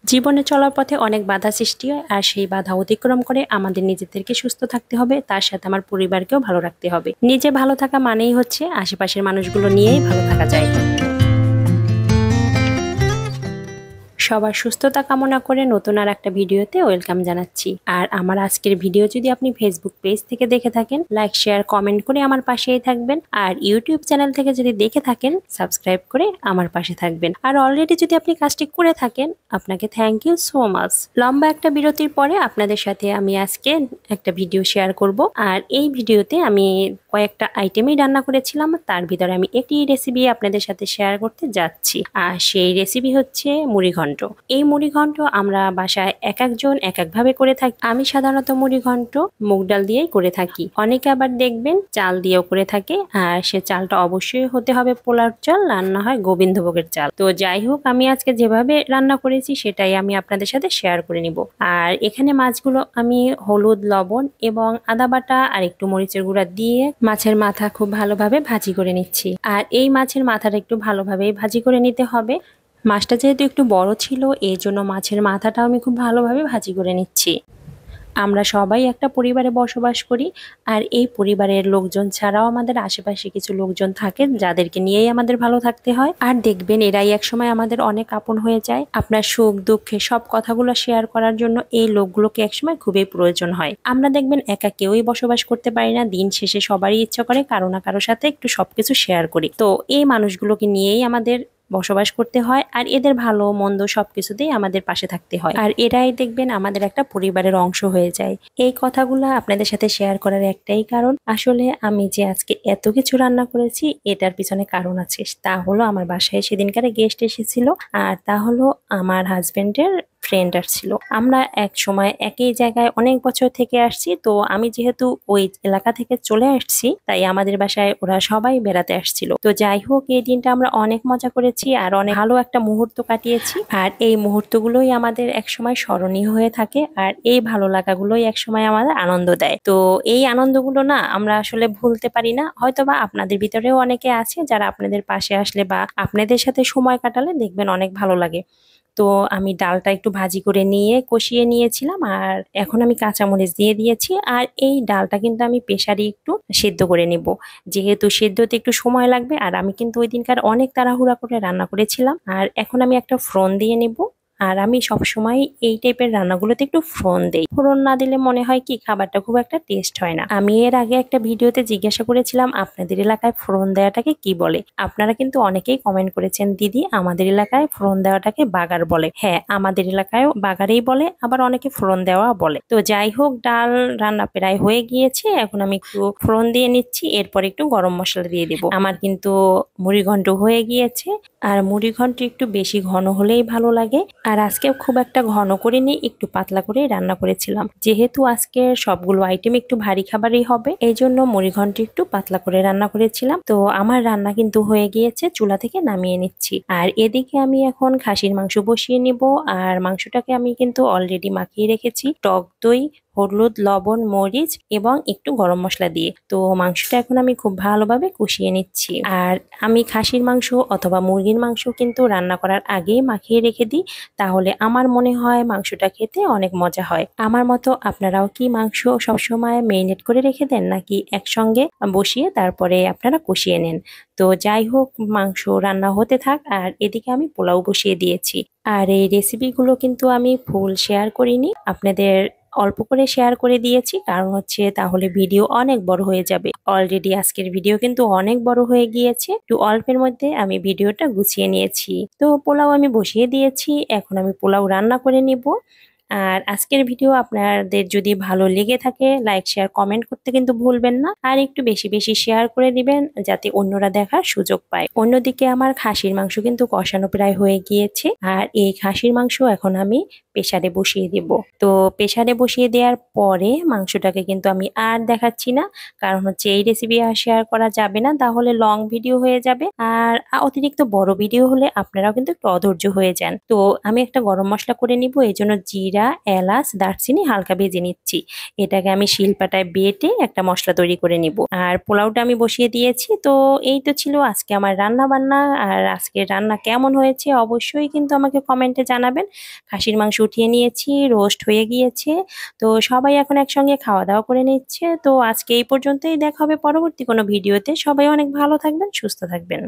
জীবনে চলার পথে অনেক বাধা সৃষ্টি হয়, আর সেই বাধা অতিক্রম করে আমাদের নিজেদেরকে সুস্থ থাকতে হবে, তার সাথে আমার পরিবারকেও ভালো রাখতে হবে। নিজে ভালো থাকা মানেই হচ্ছে আশেপাশের মানুষগুলো নিয়েই ভালো থাকা যায়। সবার সুস্থতা কামনা করে নতুন আর একটা ভিডিওতে ওয়েলকাম জানাচ্ছি। আর আমার আজকের ভিডিও যদি আপনি ফেসবুক পেজ থেকে দেখে থাকেন, লাইক শেয়ার কমেন্ট করে আমার পাশেই থাকবেন। আর ইউটিউব চ্যানেল থেকে যদি দেখে থাকেন, সাবস্ক্রাইব করে আমার পাশে থাকবেন। আর অলরেডি যদি আপনি কাজটি করে থাকেন, আপনাকে থ্যাংক ইউ সো মাচ। লম্বা একটা বিরতির পরে আপনাদের সাথে আমি আজকে একটা ভিডিও শেয়ার করব। আর এই ভিডিওতে আমি কয়েকটা আইটেমই রান্না করেছিলাম, তার ভিতরে আমি একটি রেসিপি আপনাদের সাথে শেয়ার করতে যাচ্ছি। আর সেই রেসিপি হচ্ছে মুড়িঘণ্ট। এই মুড়িঘণ্ট আমরা বাসায় এক একজন এক একভাবে করে থাকি। আমি সাধারণত মুড়িঘণ্ট মুগ ডাল দিয়েই করে থাকি, অনেকে আবার দেখবেন চাল দিয়েও করে থাকে। আর সে চালটা অবশ্যই হতে হবে পোলার চাল, রান্না হয় গোবিন্দভোগের চাল। তো যাই হোক, আমি আজকে যেভাবে রান্না করেছি সেটাই আমি আপনাদের সাথে শেয়ার করে নিব। আর এখানে মাছগুলো আমি হলুদ, লবণ এবং আদা বাটা আর একটু মরিচের গুঁড়া দিয়ে মাছের মাথা খুব ভালোভাবে ভাজি করে নিচ্ছি। আর এই মাছের মাথাটা একটু ভালোভাবেই ভাজি করে নিতে হবে। মাছটা যেহেতু একটু বড় ছিল, এই জন্য মাছের মাথাটাও আমি খুব ভালোভাবে ভাজি করে নিচ্ছি। আমরা সবাই একটা পরিবারে বসবাস করি, আর এই পরিবারের লোকজন ছাড়াও আমাদের আশেপাশে কিছু লোকজন থাকে যাদেরকে নিয়েই আমাদের ভালো থাকতে হয়। আর দেখবেন এরাই একসময় আমাদের অনেক আপন হয়ে যায়। আপনার সুখ দুঃখে সব কথাগুলো শেয়ার করার জন্য এই লোকগুলোকে একসময় খুবই প্রয়োজন হয়। আমরা দেখবেন একা কেউই বসবাস করতে পারি না, দিন শেষে সবারই ইচ্ছা করে কারো না কারোর সাথে একটু সবকিছু শেয়ার করি। তো এই মানুষগুলোকে নিয়েই আমাদের বসবাস করতে হয়, আর এদের ভালো মন্দ সবকিছুতেই আমাদের পাশে থাকতে হয়। আর এরাই দেখবেন আমাদের একটা পরিবারের অংশ হয়ে যায়। এই কথাগুলো আপনাদের সাথে শেয়ার করার একটাই কারণ, আসলে আমি যে আজকে এত কিছু রান্না করেছি এটার পিছনে কারণ আছে। তা হলো আমার বাসায় সেদিনকারে গেস্ট এসেছিল, আর তা হলো আমার হাজবেন্ডের ফ্রেন্ড আসছিল। আমরা এক সময় একই জায়গায় অনেক বছর থেকে আসছি, তো আমি যেহেতু ওই এলাকা থেকে চলে আসছি, তাই আমাদের বাসায় ওরা সবাই বেড়াতে আসছিল। তো যাই হোক, এই দিনটা আমরা অনেক মজা করেছি আর অনেক ভালো একটা মুহূর্ত কাটিয়েছি। আর এই মুহূর্তগুলোই আমাদের একসময় স্মরণীয় হয়ে থাকে, আর এই ভালো লাগাগুলোই একসময় আমাদের আনন্দ দেয়। তো এই আনন্দগুলো না আমরা আসলে ভুলতে পারি না। হয়তোবা আপনাদের ভিতরেও অনেকে আছে যারা আপনাদের পাশে আসলে বা আপনাদের সাথে সময় কাটালে দেখবেন অনেক ভালো লাগে। তো আমি ডালটা একটু ভাজি করে নিয়ে কষিয়ে নিয়েছিলাম, আর এখন আমি কাঁচামরিচ দিয়ে দিয়েছি। আর এই ডালটা কিন্তু আমি প্রেসারে একটু সেদ্ধ করে নেব, যেহেতু সেদ্ধতে একটু সময় লাগবে। আর আমি কিন্তু ওই দিনকার অনেক তাড়াহুড়া করে রান্না করেছিলাম। আর এখন আমি একটা ফোড়ন দিয়ে নেব। আর আমি সবসময় এই টাইপের রান্নাগুলোতে একটু ফোড়ন দেই, ফোড়ন না দিলে মনে হয় কি খাবারটা খুব একটা টেস্ট হয় না। আমি এর আগে একটা ভিডিওতে জিজ্ঞাসা করেছিলাম আপনাদের এলাকায় ফোড়ন দেওয়াটাকে কি বলে। আপনারা কিন্তু অনেকেই কমেন্ট করেছেন দিদি আমাদের এলাকায় ফোড়ন দেওয়াটাকে বাগার বলে। হ্যাঁ, আমাদের এলাকায়ও বাগারেই বলে, আবার অনেকে ফোড়ন দেওয়া বলে। তো যাই হোক, ডাল রান্না প্রায় হয়ে গিয়েছে, এখন আমি একটু ফোড়ন দিয়ে নিচ্ছি, এরপর একটু গরম মশলা দিয়ে দিব। আমার কিন্তু মুড়িঘণ্ট হয়ে গিয়েছে। আর মুড়িঘণ্ট একটু বেশি ঘন হলেই ভালো লাগে। আর আজকে খুব একটা ঘন করিনি, একটু পাতলা করে রান্না করেছিলাম, যেহেতু আজকে সবগুলো আইটেম একটু ভারী খাবারই হবে, এই জন্য মুড়িঘণ্ট একটু পাতলা করে রান্না করেছিলাম। তো আমার রান্না কিন্তু হয়ে গিয়েছে, চুলা থেকে নামিয়ে নিচ্ছি। আর এদিকে আমি এখন খাসির মাংস বসিয়ে নিব। আর মাংসটাকে আমি কিন্তু অলরেডি মাখিয়ে রেখেছি টক দই, হলুদ, লবণ, মরিচ এবং একটু গরম মশলা দিয়ে। তো মাংসটা এখন আমি খুব ভালোভাবে কষিয়ে নিচ্ছি। আর আমি খাসির মাংস অথবা মুরগির মাংস কিন্তু রান্না করার আগেই মাখিয়ে রেখে দিই, তাহলে আমার মনে হয় মাংসটা খেতে অনেক মজা হয়। আমার মতো আপনারাও কি মাংস সবসময় মেরিনেট করে রেখে দেন, নাকি একসঙ্গে বসিয়ে তারপরে আপনারা কষিয়ে নেন? তো যাই হোক, মাংস রান্না হতে থাক, আর এদিকে আমি পোলাও বসিয়ে দিয়েছি। আর এই রেসিপিগুলো কিন্তু আমি ফুল শেয়ার করিনি, আপনাদের অল্প করে শেয়ার করে দিয়েছি, কারণ হচ্ছে তাহলে ভিডিও অনেক বড় হয়ে যাবে। অলরেডি আজকের ভিডিও কিন্তু অনেক বড় হয়ে গিয়েছে, একটু অল্পের মধ্যে আমি ভিডিওটা গুছিয়ে নিয়েছি। তো পোলাও আমি বসিয়ে দিয়েছি, এখন আমি পোলাও রান্না করে নিব। আর আজকের ভিডিও আপনাদের যদি ভালো লেগে থাকে, লাইক শেয়ার কমেন্ট করতে কিন্তু ভুলবেন না, আর একটু বেশি বেশি শেয়ার করে দিবেন যাতে অন্যরা দেখার সুযোগ পায়। অন্যদিকে আমার খাসির মাংস কিন্তু কষানো প্রায় হয়ে গিয়েছে, আর এই খাসির মাংস এখন আমি প্রেসারে বসিয়ে দেব। তো প্রেসারে বসিয়ে দেওয়ার পরে মাংসটাকে কিন্তু আমি আর দেখাচ্ছি না, কারণ হচ্ছে এই রেসিপি আর শেয়ার করা যাবে না, তাহলে লং ভিডিও হয়ে যাবে। আর অতিরিক্ত বড় ভিডিও হলে আপনারাও কিন্তু একটু অধৈর্য হয়ে যান। তো আমি একটা গরম মশলা করে নিব, এই জন্য জিরা, জিরা, এলাচ, দারচিনি হালকা ভেজে নিচ্ছি। এটাকে আমি শিলপাটায় বেটে একটা মশলা তৈরি করে নিব। আর পোলাওটা আমি বসিয়ে দিয়েছি। তো এই তো ছিল আজকে আমার রান্না বান্না। আর আজকে রান্না কেমন হয়েছে অবশ্যই কিন্তু আমাকে কমেন্টে জানাবেন। খাসির মাংস উঠিয়ে নিয়েছি, রোস্ট হয়ে গিয়েছে। তো সবাই এখন একসঙ্গে খাওয়া দাওয়া করে নিচ্ছে। তো আজকে এই পর্যন্তই, দেখা হবে পরবর্তী কোনো ভিডিওতে। সবাই অনেক ভালো থাকবেন, সুস্থ থাকবেন।